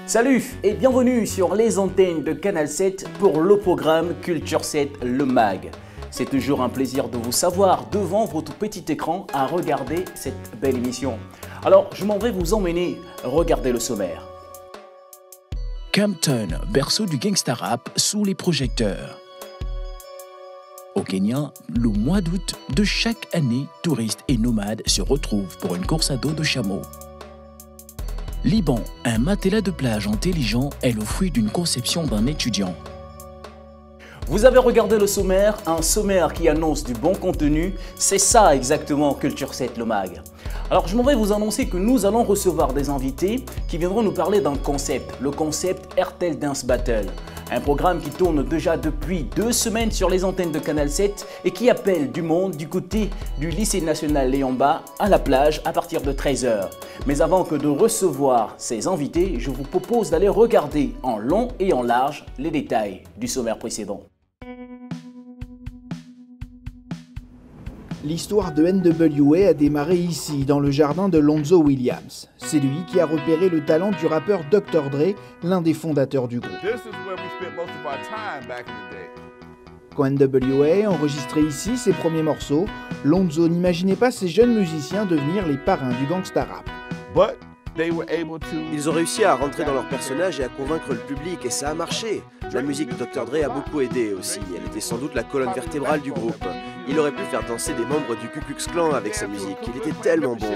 Salut et bienvenue sur les antennes de Canal 7 pour le programme Culture 7 Le Mag. C'est toujours un plaisir de vous savoir devant votre petit écran à regarder cette belle émission. Alors je m'en vais vous emmener regarder le sommaire. Compton, berceau du gangsta rap sous les projecteurs. Au Kenya, le mois d'août de chaque année, touristes et nomades se retrouvent pour une course à dos de chameaux. Liban, un matelas de plage intelligent est le fruit d'une conception d'un étudiant. Vous avez regardé le sommaire, un sommaire qui annonce du bon contenu, c'est ça exactement Culture 7 Le Mag. Alors je m'en vais vous annoncer que nous allons recevoir des invités qui viendront nous parler d'un concept, le concept RTL Dance Battle. Un programme qui tourne déjà depuis 2 semaines sur les antennes de Canal 7 et qui appelle du monde du côté du lycée national Léon-Bas à la plage à partir de 13 h. Mais avant que de recevoir ces invités, je vous propose d'aller regarder en long et en large les détails du sommaire précédent. L'histoire de NWA a démarré ici, dans le jardin de Lonzo Williams. C'est lui qui a repéré le talent du rappeur Dr. Dre, l'un des fondateurs du groupe. Quand NWA enregistrait ici ses premiers morceaux, Lonzo n'imaginait pas ces jeunes musiciens devenir les parrains du gangsta rap. Ils ont réussi à rentrer dans leur personnage et à convaincre le public, et ça a marché. La musique de Dr. Dre a beaucoup aidé aussi, elle était sans doute la colonne vertébrale du groupe. Il aurait pu faire danser des membres du Ku Klux Klan avec sa musique, il était tellement bon.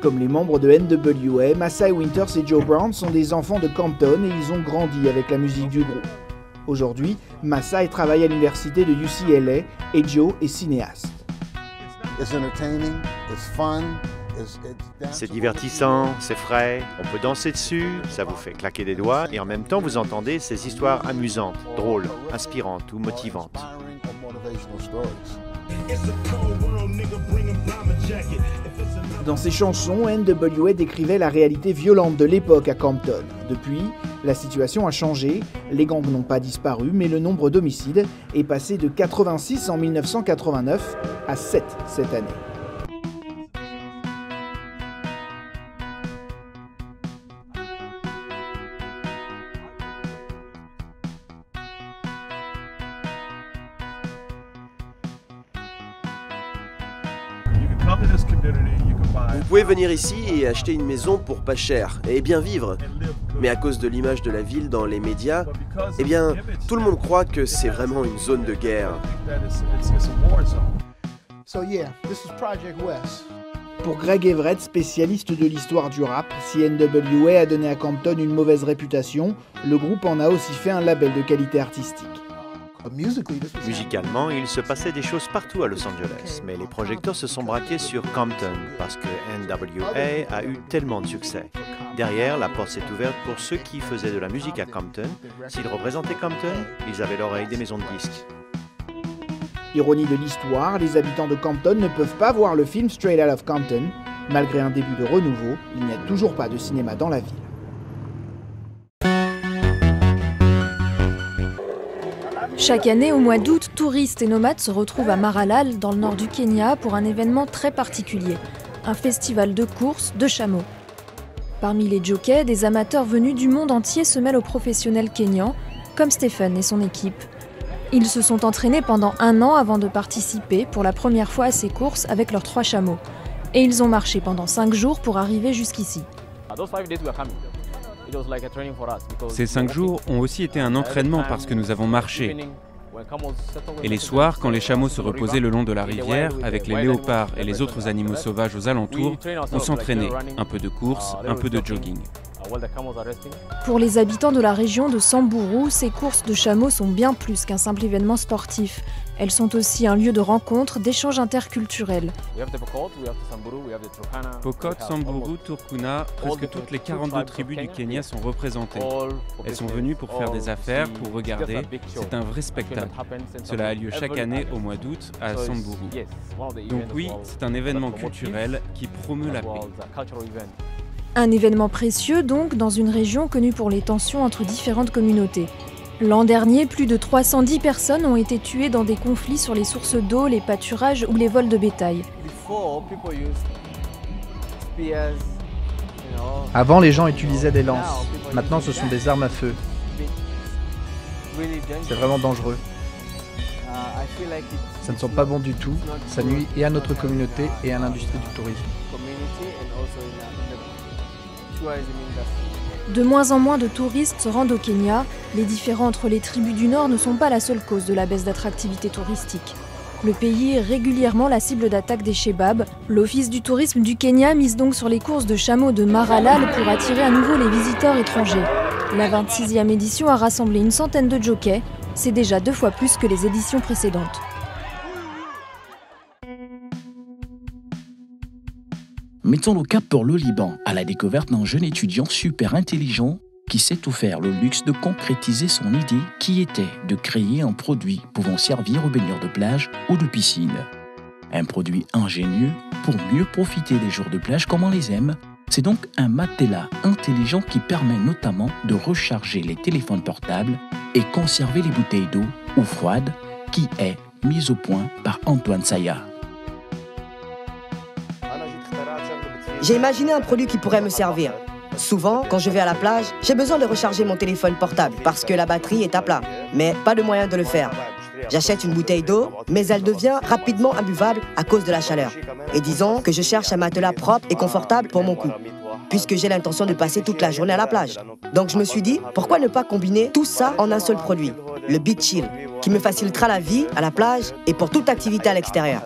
Comme les membres de NWA, Maasai Winters et Joe Brown sont des enfants de Compton et ils ont grandi avec la musique du groupe. Aujourd'hui, Maasai travaille à l'université de UCLA et Joe est cinéaste. C'est divertissant, c'est frais, on peut danser dessus, ça vous fait claquer des doigts et en même temps vous entendez ces histoires amusantes, drôles, inspirantes ou motivantes. Dans ses chansons, NWA décrivait la réalité violente de l'époque à Compton. Depuis, la situation a changé, les gangs n'ont pas disparu, mais le nombre d'homicides est passé de 86 en 1989 à 7 cette année. Vous pouvez venir ici et acheter une maison pour pas cher et bien vivre. Mais à cause de l'image de la ville dans les médias, eh bien, tout le monde croit que c'est vraiment une zone de guerre. Pour Greg Everett, spécialiste de l'histoire du rap, si NWA a donné à Compton une mauvaise réputation, le groupe en a aussi fait un label de qualité artistique. Musicalement, il se passait des choses partout à Los Angeles, mais les projecteurs se sont braqués sur Compton parce que NWA a eu tellement de succès. Derrière, la porte s'est ouverte pour ceux qui faisaient de la musique à Compton. S'ils représentaient Compton, ils avaient l'oreille des maisons de disques. Ironie de l'histoire, les habitants de Compton ne peuvent pas voir le film Straight Outta Compton. Malgré un début de renouveau, il n'y a toujours pas de cinéma dans la ville. Chaque année, au mois d'août, touristes et nomades se retrouvent à Maralal, dans le nord du Kenya, pour un événement très particulier, un festival de courses de chameaux. Parmi les jockeys, des amateurs venus du monde entier se mêlent aux professionnels kenyans, comme Stephen et son équipe. Ils se sont entraînés pendant 1 an avant de participer pour la première fois à ces courses avec leurs 3 chameaux. Et ils ont marché pendant 5 jours pour arriver jusqu'ici. Ces 5 jours ont aussi été un entraînement parce que nous avons marché. Et les soirs, quand les chameaux se reposaient le long de la rivière, avec les léopards et les autres animaux sauvages aux alentours, on s'entraînait. Un peu de course, un peu de jogging. Pour les habitants de la région de Samburu, ces courses de chameaux sont bien plus qu'un simple événement sportif. Elles sont aussi un lieu de rencontre, d'échange interculturel. Pokot, Samburu, Turkana, presque toutes les 42 tribus du Kenya sont représentées. Elles sont venues pour faire des affaires, pour regarder. C'est un vrai spectacle. Cela a lieu chaque année au mois d'août à Samburu. Donc oui, c'est un événement culturel qui promeut la paix. Un événement précieux donc dans une région connue pour les tensions entre différentes communautés. L'an dernier, plus de 310 personnes ont été tuées dans des conflits sur les sources d'eau, les pâturages ou les vols de bétail. Avant, les gens utilisaient des lances. Maintenant, ce sont des armes à feu. C'est vraiment dangereux. Ça ne sent pas bon du tout. Ça nuit et à notre communauté et à l'industrie du tourisme. De moins en moins de touristes se rendent au Kenya. Les différends entre les tribus du Nord ne sont pas la seule cause de la baisse d'attractivité touristique. Le pays est régulièrement la cible d'attaques des Shebabs. L'Office du tourisme du Kenya mise donc sur les courses de chameaux de Maralal pour attirer à nouveau les visiteurs étrangers. La 26e édition a rassemblé une centaine de jockeys. C'est déjà 2 fois plus que les éditions précédentes. Mettons le cap pour le Liban, à la découverte d'un jeune étudiant super intelligent qui s'est offert le luxe de concrétiser son idée qui était de créer un produit pouvant servir aux baigneurs de plage ou de piscine. Un produit ingénieux pour mieux profiter des jours de plage comme on les aime. C'est donc un matelas intelligent qui permet notamment de recharger les téléphones portables et conserver les bouteilles d'eau ou froides qui est mise au point par Antoine Saya. J'ai imaginé un produit qui pourrait me servir. Souvent, quand je vais à la plage, j'ai besoin de recharger mon téléphone portable parce que la batterie est à plat, mais pas de moyen de le faire. J'achète une bouteille d'eau, mais elle devient rapidement imbuvable à cause de la chaleur. Et disons que je cherche un matelas propre et confortable pour mon cou, puisque j'ai l'intention de passer toute la journée à la plage. Donc je me suis dit, pourquoi ne pas combiner tout ça en un seul produit, le Beach Chill, qui me facilitera la vie à la plage et pour toute activité à l'extérieur.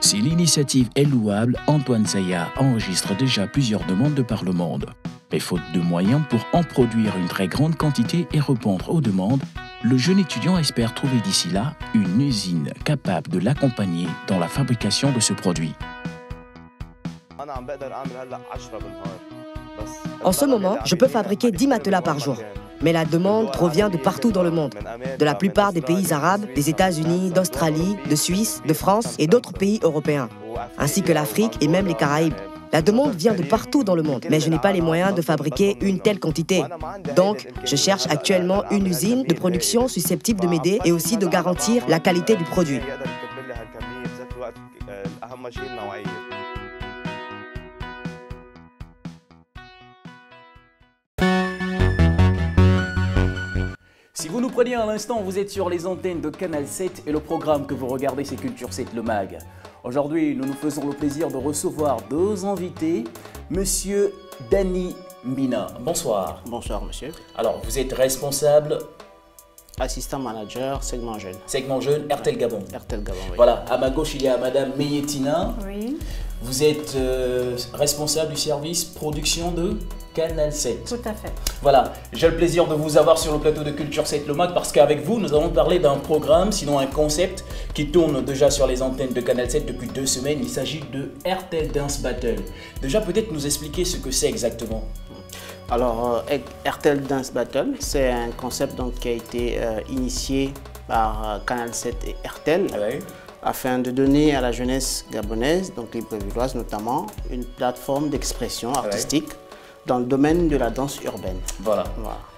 Si l'initiative est louable, Antoine Saya enregistre déjà plusieurs demandes de par le monde. Mais faute de moyens pour en produire une très grande quantité et répondre aux demandes, le jeune étudiant espère trouver d'ici là une usine capable de l'accompagner dans la fabrication de ce produit. En ce moment, je peux fabriquer 10 matelas par jour. Mais la demande provient de partout dans le monde, de la plupart des pays arabes, des États-Unis, d'Australie, de Suisse, de France et d'autres pays européens, ainsi que l'Afrique et même les Caraïbes. La demande vient de partout dans le monde, mais je n'ai pas les moyens de fabriquer une telle quantité. Donc, je cherche actuellement une usine de production susceptible de m'aider et aussi de garantir la qualité du produit. Si vous nous preniez à l'instant, vous êtes sur les antennes de Canal 7 et le programme que vous regardez, c'est Culture 7 le Mag. Aujourd'hui, nous nous faisons le plaisir de recevoir 2 invités. Monsieur Danny Mbina, bonsoir. Bonsoir, monsieur. Alors, vous êtes responsable... Assistant manager, segment jeune. Segment jeune, RTL Gabon. RTL Gabon, oui. Voilà, à ma gauche, il y a Madame Meyetina. Oui. Vous êtes responsable du service production de Canal 7. Tout à fait. Voilà, j'ai le plaisir de vous avoir sur le plateau de Culture 7 le Mag parce qu'avec vous, nous allons parler d'un programme, sinon un concept qui tourne déjà sur les antennes de Canal 7 depuis 2 semaines. Il s'agit de RTL Dance Battle. Déjà, peut-être nous expliquer ce que c'est exactement. Alors, RTL Dance Battle, c'est un concept donc, qui a été initié par Canal 7 et RTL. Ouais. Afin de donner à la jeunesse gabonaise, donc librevilloise notamment, une plateforme d'expression artistique dans le domaine de la danse urbaine. Voilà.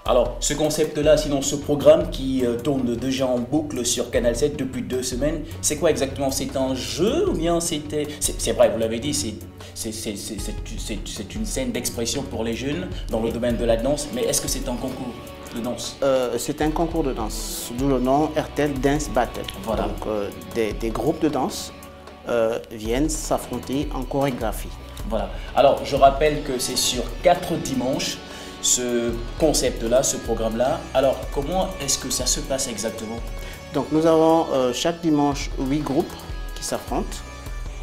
Alors, ce concept-là, sinon ce programme qui tourne déjà en boucle sur Canal 7 depuis 2 semaines, c'est quoi exactement? C'est un jeu ou bien c'était... C'est vrai, vous l'avez dit, c'est une scène d'expression pour les jeunes dans le domaine de la danse, mais est-ce que c'est un concours de danse? C'est un concours de danse, d'où le nom RTL Dance Battle. Voilà. Donc, des groupes de danse viennent s'affronter en chorégraphie. Voilà. Alors, je rappelle que c'est sur 4 dimanches, ce concept-là, ce programme-là. Alors, comment est-ce que ça se passe exactement? Donc, nous avons chaque dimanche 8 groupes qui s'affrontent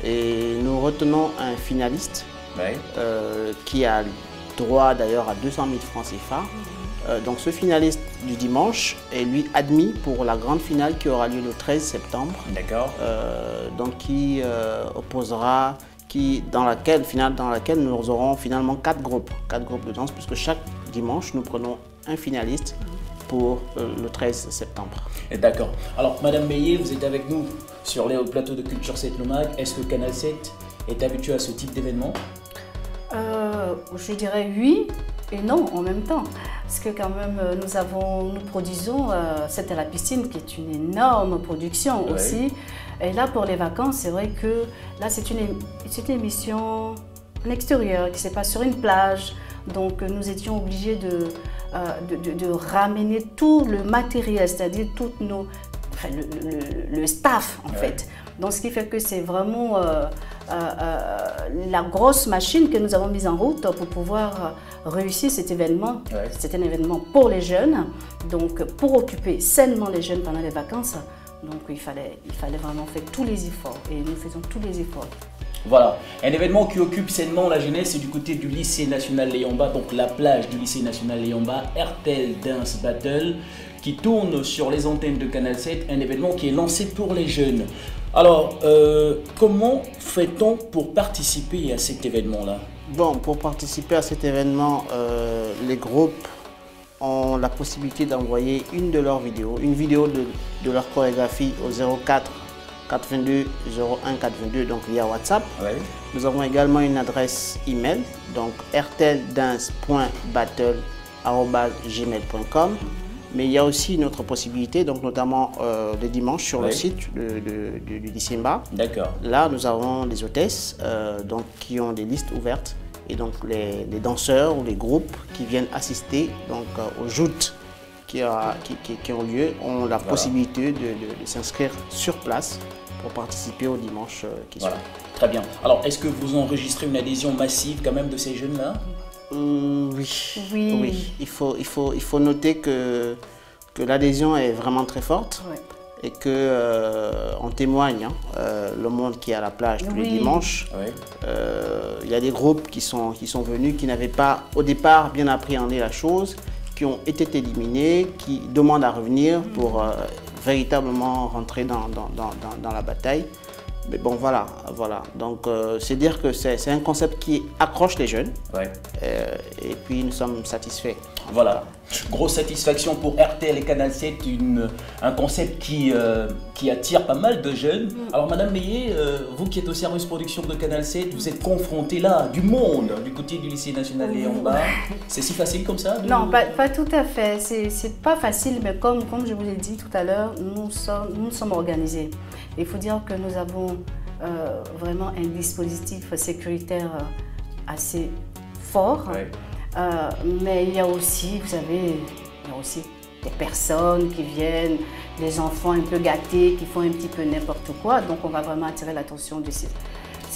et nous retenons un finaliste qui a droit d'ailleurs à 200 000 francs CFA. Donc ce finaliste du dimanche est lui admis pour la grande finale qui aura lieu le 13 septembre. D'accord. Donc qui opposera, dans laquelle nous aurons finalement 4 groupes de danse, puisque chaque dimanche nous prenons un finaliste pour le 13 septembre. D'accord. Alors Madame Meillet, vous êtes avec nous sur le plateau de Culture 7 Lomag. Est-ce que Canal 7 est habitué à ce type d'événement? Je dirais oui et non en même temps. Parce que quand même, nous produisons C'est à la piscine, qui est une énorme production aussi. Et là, pour les vacances, c'est vrai que là, c'est une émission en extérieur qui se passe sur une plage. Donc, nous étions obligés de ramener tout le matériel, c'est-à-dire tout le staff, en fait. Donc, ce qui fait que c'est vraiment la grosse machine que nous avons mise en route pour pouvoir réussir cet événement. C'est un événement pour les jeunes, donc pour occuper sainement les jeunes pendant les vacances. Donc, il fallait vraiment faire tous les efforts et nous faisons tous les efforts. Voilà, un événement qui occupe sainement la jeunesse, c'est du côté du lycée national Léomba, donc la plage du lycée national Léomba, RTL Dance Battle, qui tourne sur les antennes de Canal 7, un événement qui est lancé pour les jeunes. Alors, comment fait-on pour participer à cet événement-là? Bon, pour participer à cet événement, les groupes ont la possibilité d'envoyer une de leurs vidéos, une vidéo de leur chorégraphie au 04 422 01 422, donc via WhatsApp. Nous avons également une adresse email, donc rtldance.battle@gmail.com. Mais il y a aussi une autre possibilité, donc notamment le dimanche sur le site du lycée Mba. D'accord. Là, nous avons des hôtesses donc, qui ont des listes ouvertes. Et donc les danseurs ou les groupes qui viennent assister donc, aux joutes qui ont lieu ont la possibilité de s'inscrire sur place pour participer au dimanche qui suit. Très bien. Alors, est-ce que vous enregistrez une adhésion massive quand même de ces jeunes-là? Oui. Il faut noter que l'adhésion est vraiment très forte et qu'on témoigne le monde qui est à la plage tous les dimanches. Il y a des groupes qui sont venus, qui n'avaient pas au départ bien appréhendé la chose, qui ont été éliminés, qui demandent à revenir pour véritablement rentrer dans la bataille. Mais bon, voilà. Donc, c'est dire que c'est un concept qui accroche les jeunes. Et puis, nous sommes satisfaits. Voilà. Grosse satisfaction pour RTL et Canal 7, un concept qui attire pas mal de jeunes. Alors, Madame Meillet, vous qui êtes au service production de Canal 7, vous êtes confrontée là, du monde, du côté du lycée national Léomba. C'est si facile comme ça? Non, pas tout à fait. C'est pas facile, mais comme je vous l'ai dit tout à l'heure, nous sommes organisés. Il faut dire que nous avons vraiment un dispositif sécuritaire assez fort. Mais il y a aussi, vous savez, des personnes qui viennent, des enfants un peu gâtés, qui font un petit peu n'importe quoi. Donc on va vraiment attirer l'attention de ces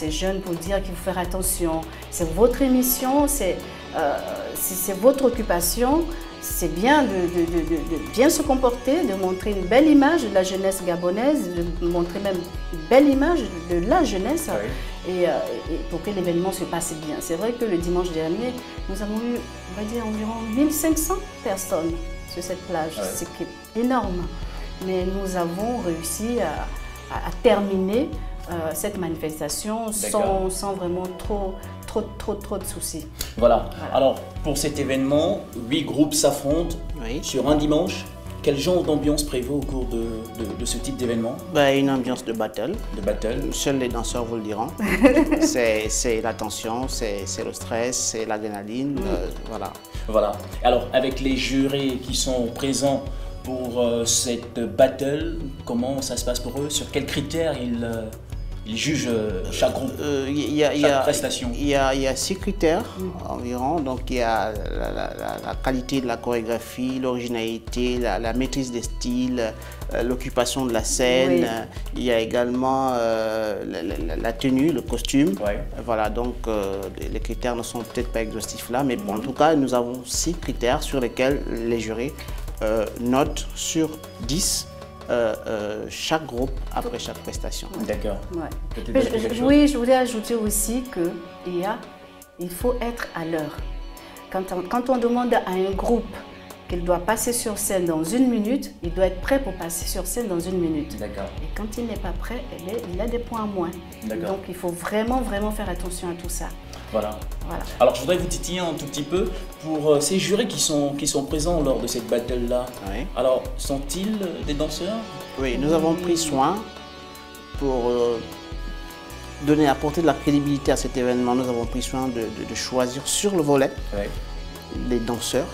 jeunes pour dire qu'il faut faire attention. C'est votre émission, c'est votre occupation. C'est bien de bien se comporter, de montrer une belle image de la jeunesse gabonaise, de montrer même une belle image de la jeunesse et pour que l'événement se passe bien. C'est vrai que le dimanche dernier, nous avons eu, on va dire, environ 1500 personnes sur cette plage, ce qui est énorme. Mais nous avons réussi à terminer cette manifestation sans vraiment trop de soucis. Voilà. Alors, pour cet événement, 8 groupes s'affrontent sur un dimanche. Quel genre d'ambiance prévaut au cours de ce type d'événement? Une ambiance de battle. Seuls les danseurs vous le diront. C'est la tension, c'est le stress, c'est l'adrénaline. Voilà. Alors, avec les jurés qui sont présents pour cette battle, comment ça se passe pour eux? Sur quels critères ils jugent chaque groupe, chaque prestation? Il y a 6 critères environ. Donc il y a la qualité de la chorégraphie, l'originalité, la maîtrise des styles, l'occupation de la scène. Il y a également la tenue, le costume. Voilà, donc les critères ne sont peut-être pas exhaustifs là, mais en tout cas nous avons 6 critères sur lesquels les jurés notent sur 10 chaque groupe après chaque prestation. D'accord. Oui, je voulais ajouter aussi qu'il y a il faut être à l'heure. Quand on demande à un groupe qu'il doit passer sur scène dans 1 minute, il doit être prêt pour passer sur scène dans 1 minute. D'accord. Et quand il n'est pas prêt, il a des points en moins. Donc il faut vraiment faire attention à tout ça. Voilà. Alors je voudrais vous titiller un tout petit peu pour ces jurés qui sont présents lors de cette battle-là. Oui. Alors, sont-ils des danseurs? Oui, nous avons pris soin pour apporter de la crédibilité à cet événement. Nous avons pris soin de choisir sur le volet des danseurs,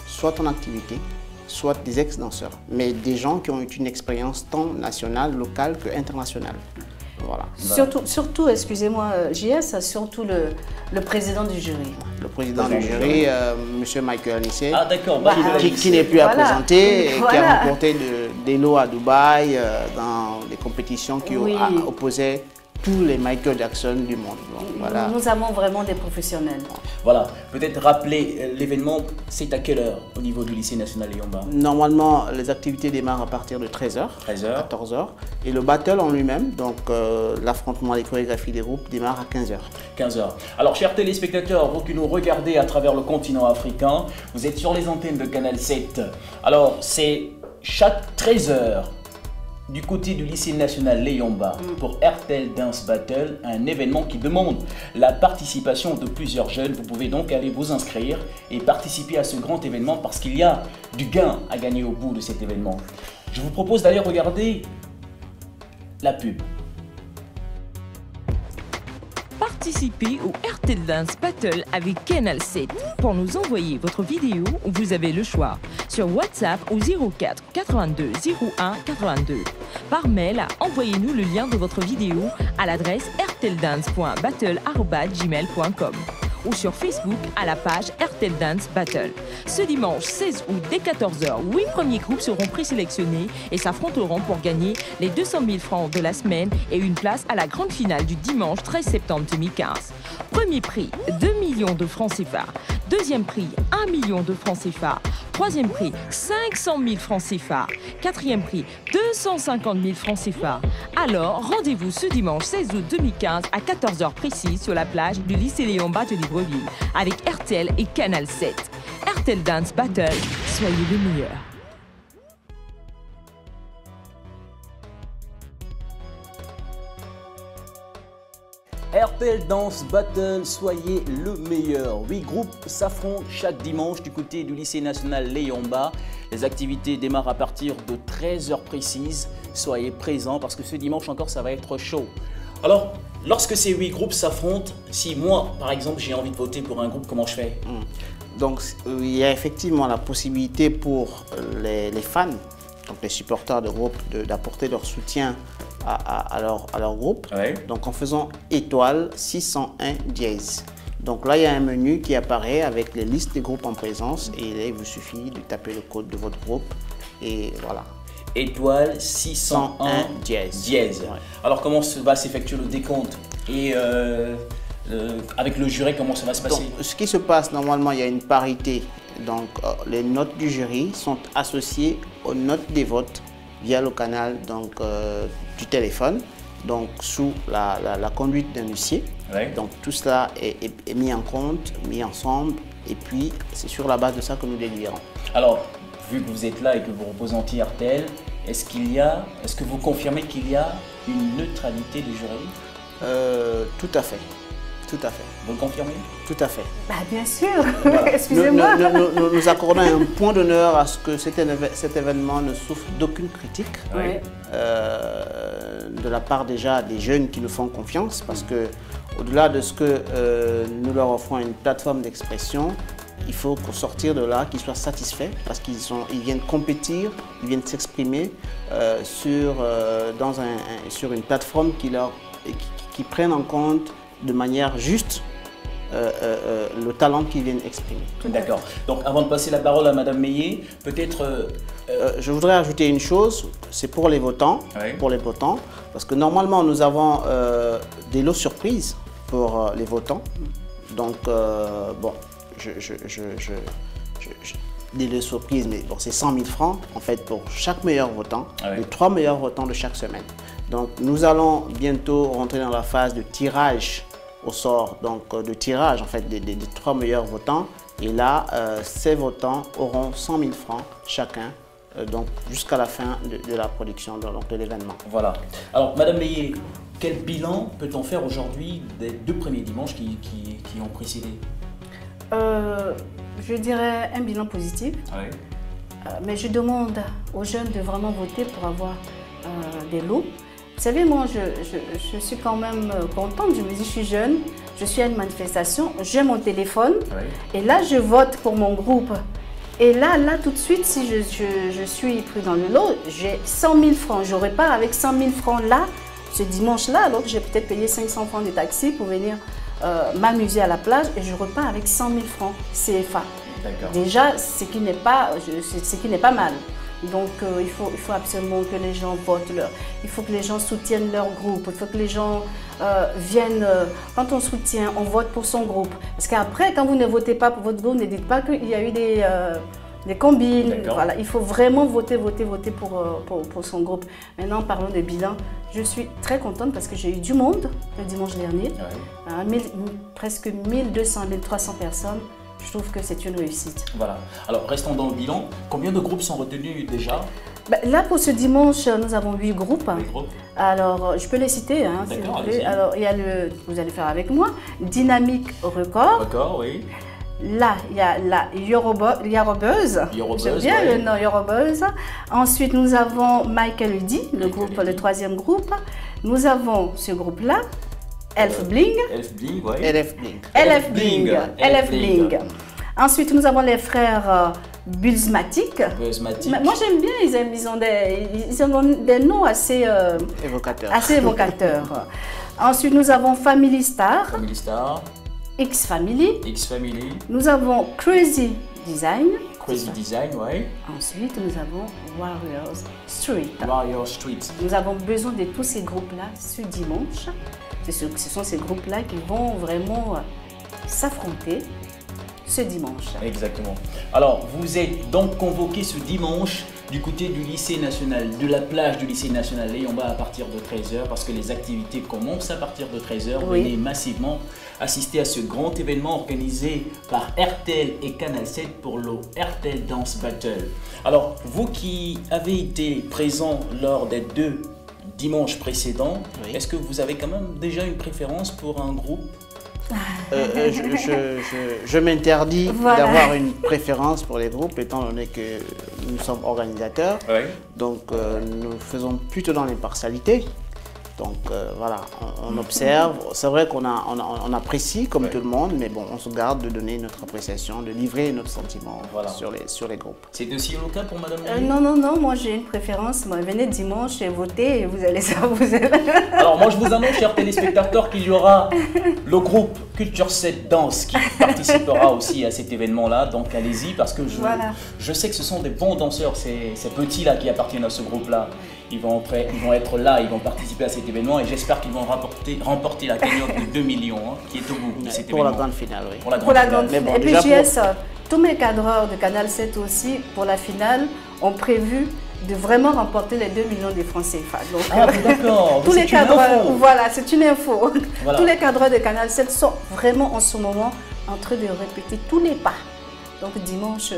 soit en activité, soit des ex-danseurs, mais des gens qui ont eu une expérience tant nationale, locale qu'internationale. Voilà. Surtout, excusez-moi, JS, surtout le président du jury. Le président du jury, M. Michael Anissé, qui n'est plus à présenter, et qui a remporté des lots à Dubaï dans des compétitions qui ont opposé tous les Michael Jackson du monde. Donc, voilà. Nous avons vraiment des professionnels. Voilà, peut-être rappeler l'événement, c'est à quelle heure au niveau du lycée national Liyomba? Normalement, les activités démarrent à partir de 13h, 14h. Et le battle en lui-même, donc l'affrontement des chorégraphies des groupes, démarre à 15h. 15h. Alors, chers téléspectateurs, vous qui nous regardez à travers le continent africain, vous êtes sur les antennes de Canal 7. Alors, c'est chaque 13h. Du côté du lycée national Liyomba pour RTL Dance Battle, un événement qui demande la participation de plusieurs jeunes. Vous pouvez donc aller vous inscrire et participer à ce grand événement parce qu'il y a du gain à gagner au bout de cet événement. Je vous propose d'aller regarder la pub. Participez au RTL Dance Battle avec Canal 7. Pour nous envoyer votre vidéo, vous avez le choix sur WhatsApp au 04 82 01 82. Par mail, envoyez-nous le lien de votre vidéo à l'adresse rtldance.battle@gmail.com ou sur Facebook à la page RTL Dance Battle. Ce dimanche 16 août dès 14h, 8 premiers groupes seront présélectionnés et s'affronteront pour gagner les 200 000 francs de la semaine et une place à la grande finale du dimanche 13 septembre 2015. Premier prix, 2 millions de francs CFA. Deuxième prix, 1 million de francs CFA. Troisième prix, 500 000 francs CFA. Quatrième prix, 250 000 francs CFA. Alors, rendez-vous ce dimanche 16 août 2015 à 14h précis sur la plage du lycée Liyomba de Libreville avec RTL et Canal 7. RTL Dance Battle, soyez le meilleur. RTL Dance Battle, soyez le meilleur. 8 groupes s'affrontent chaque dimanche du côté du lycée national Liyomba. Les activités démarrent à partir de 13h précises. Soyez présents parce que ce dimanche encore, ça va être chaud. Alors, lorsque ces 8 groupes s'affrontent, si moi, par exemple, j'ai envie de voter pour un groupe, comment je fais? Donc, il y a effectivement la possibilité pour les fans, donc les supporters de groupe, d'apporter leur soutien à leur groupe. Donc, en faisant étoile 601 dièse. Donc là, il y a un menu qui apparaît avec les listes des groupes en présence et là, il vous suffit de taper le code de votre groupe et voilà. Étoile 601 dièse. Alors, comment va s'effectuer le décompte et avec le jury, comment ça va se passer? Donc, ce qui se passe, normalement, il y a une parité. Donc, les notes du jury sont associées aux notes des votes via le canal donc, du téléphone, donc sous la conduite d'un huissier. Donc, tout cela est mis en compte, mis ensemble, et puis c'est sur la base de ça que nous délibérons. Alors, vu que vous êtes là et que vous représentez RTL, est-ce que vous confirmez qu'il y a une neutralité du jury? Tout à fait. Tout à fait. Vous le confirmez? Tout à fait. Bah, bien sûr. Voilà. Excusez-moi. Nous accordons un point d'honneur à ce que cet événement ne souffre d'aucune critique de la part déjà des jeunes qui nous font confiance parce que au-delà de ce que nous leur offrons une plateforme d'expression, il faut qu'au sortir de là, qu'ils soient satisfaits parce qu'ils viennent compétir, ils viennent s'exprimer sur une plateforme qui prenne en compte de manière juste le talent qu'ils viennent exprimer. D'accord. Donc avant de passer la parole à Madame Meillet, peut-être... je voudrais ajouter une chose, c'est pour les votants, parce que normalement nous avons des lots surprises pour les votants. Donc bon, des lots surprises, mais bon, c'est 100 000 francs en fait pour chaque meilleur votant, les 3 meilleurs votants de chaque semaine. Donc nous allons bientôt rentrer dans la phase de tirage au sort donc, de tirage en fait, des 3 meilleurs votants. Et là, ces votants auront 100 000 francs chacun, donc jusqu'à la fin de la production de l'événement. Voilà. Alors, Madame Meillet, quel bilan peut-on faire aujourd'hui des 2 premiers dimanches qui ont précédé? Je dirais un bilan positif. Oui. Mais je demande aux jeunes de vraiment voter pour avoir des lots. Vous savez, moi, je suis quand même contente. Je me dis, je suis jeune, je suis à une manifestation, j'ai mon téléphone. Oui. Et là, je vote pour mon groupe. Et là, tout de suite, si je suis pris dans le lot, j'ai 100 000 francs. Je repars avec 100 000 francs là, ce dimanche-là, alors que j'ai peut-être payé 500 francs de taxi pour venir m'amuser à la plage. Et je repars avec 100 000 francs CFA. Déjà, ce qui n'est pas mal. Donc, il faut absolument que les gens votent. Il faut que les gens soutiennent leur groupe. Il faut que les gens viennent. Quand on soutient, on vote pour son groupe. Parce qu'après, quand vous ne votez pas pour votre groupe, ne dites pas qu'il y a eu des combines. Voilà, il faut vraiment voter pour son groupe. Maintenant, parlons des bilans. Je suis très contente parce que j'ai eu du monde le dimanche dernier. Ouais. Presque 1200, 1300 personnes. Je trouve que c'est une réussite. Voilà. Alors, restons dans le bilan. Combien de groupes sont retenus déjà? Là, pour ce dimanche, nous avons 8 groupes. 8 groupes. Alors, je peux les citer, hein, s'il vous plaît. Alors, il y a vous allez faire avec moi, Dynamique Record. Record, oui. Là, il y a la Yorobuzz. J'aime bien le nom Yorobuzz. Ensuite, nous avons Michael Uddy, le 3e groupe. Nous avons ce groupe-là. Elf Bling. Elf Bling, oui. LF Bling. Ensuite, nous avons les frères Buzzmatic. Moi, j'aime bien, ils ont des noms assez évocateurs. Ensuite, nous avons Family Star. X-Family. Nous avons Crazy Design. Oui. Ensuite, nous avons Warriors Street. Nous avons besoin de tous ces groupes-là ce dimanche. Ce sont ces groupes-là qui vont vraiment s'affronter ce dimanche. Exactement. Alors, vous êtes donc convoqués ce dimanche du côté du lycée national, de la plage du lycée national Léon-Bas à partir de 13h, parce que les activités commencent à partir de 13h. Oui. Venez massivement assister à ce grand événement organisé par RTL et Canal 7 pour le RTL Dance Battle. Alors, vous qui avez été présents lors des 2 dimanches précédents, oui. Est-ce que vous avez quand même déjà une préférence pour un groupe? Je m'interdis d'avoir une préférence pour les groupes, étant donné que nous sommes organisateurs. Oui. Donc, nous faisons plutôt dans l'impartialité. Donc voilà, on observe. C'est vrai qu'on on apprécie comme tout le monde, mais bon, on se garde de donner notre appréciation, de livrer notre sentiment sur les groupes. C'est aussi le cas pour Madame Non, moi j'ai une préférence. Moi, venez dimanche et votez et vous allez savoir. Alors moi je vous annonce, chers téléspectateurs, qu'il y aura le groupe Culture 7 Danse qui participera aussi à cet événement-là. Donc allez-y, parce que je sais que ce sont des bons danseurs, ces petits-là qui appartiennent à ce groupe-là. Ils vont être là, ils vont participer à cet événement et j'espère qu'ils vont remporter la cagnotte de 2 millions qui est au bout de cet événement. Pour la grande finale, oui. Pour la grande finale. Et puis JS, tous mes cadreurs de Canal 7 aussi, pour la finale, ont prévu de vraiment remporter les 2 millions de francs CFA. Donc, d'accord. Tous les cadreurs, voilà, c'est une info. Voilà. Tous les cadreurs de Canal 7 sont vraiment en ce moment en train de répéter tous les pas. Donc dimanche,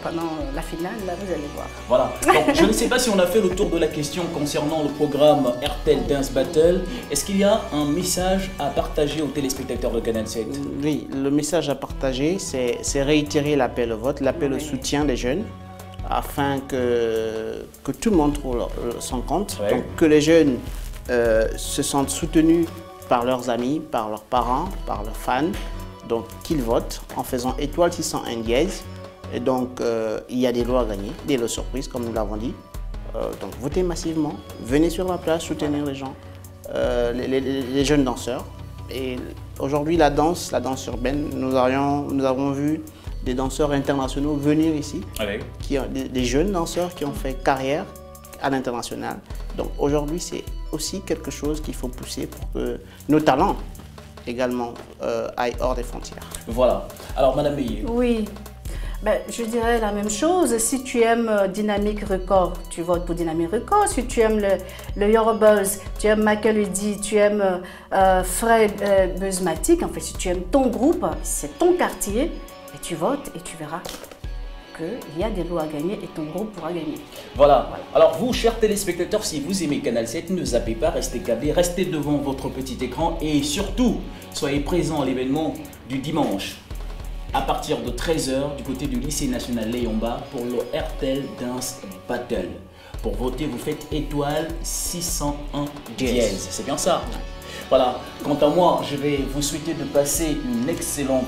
pendant la finale, là, vous allez voir. Voilà. Donc, je ne sais pas si on a fait le tour de la question concernant le programme RTL Dance Battle. Est-ce qu'il y a un message à partager aux téléspectateurs de Canal 7? Oui, le message à partager, c'est réitérer l'appel au vote, l'appel au soutien des jeunes, afin que tout le monde trouve son compte. Ouais. Donc que les jeunes se sentent soutenus par leurs amis, par leurs parents, par leurs fans. Donc qu'ils votent en faisant étoile 601 dièse. Et donc il y a des lots à gagner, des lots surprises comme nous l'avons dit. Donc votez massivement, venez sur la plage soutenir les gens, les jeunes danseurs. Et aujourd'hui la danse urbaine, nous avons vu des danseurs internationaux venir ici, des jeunes danseurs qui ont fait carrière à l'international. Donc aujourd'hui c'est aussi quelque chose qu'il faut pousser pour que nos talents également aille hors des frontières. Voilà. Alors Madame Meillet. Oui. Ben, je dirais la même chose. Si tu aimes Dynamic Record, tu votes pour Dynamic Record. Si tu aimes le Eurobuzz, tu aimes Michael Eddy, tu aimes Fred Buzzmatic, en fait, si tu aimes ton groupe, c'est ton quartier, et tu votes et tu verras qu'il y a des lots à gagner et ton groupe pourra gagner. Voilà. Alors vous, chers téléspectateurs, si vous aimez Canal 7, ne zappez pas, restez câblés, restez devant votre petit écran et surtout, soyez présents à l'événement du dimanche à partir de 13 h du côté du lycée national Léon-Bas pour le RTL Dance Battle. Pour voter, vous faites étoile 601 dièse. C'est bien ça? Voilà. Quant à moi, je vais vous souhaiter de passer une excellente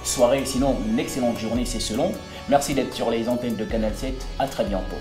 soirée, sinon une excellente journée, c'est selon. Merci d'être sur les antennes de Canal 7. À très bientôt.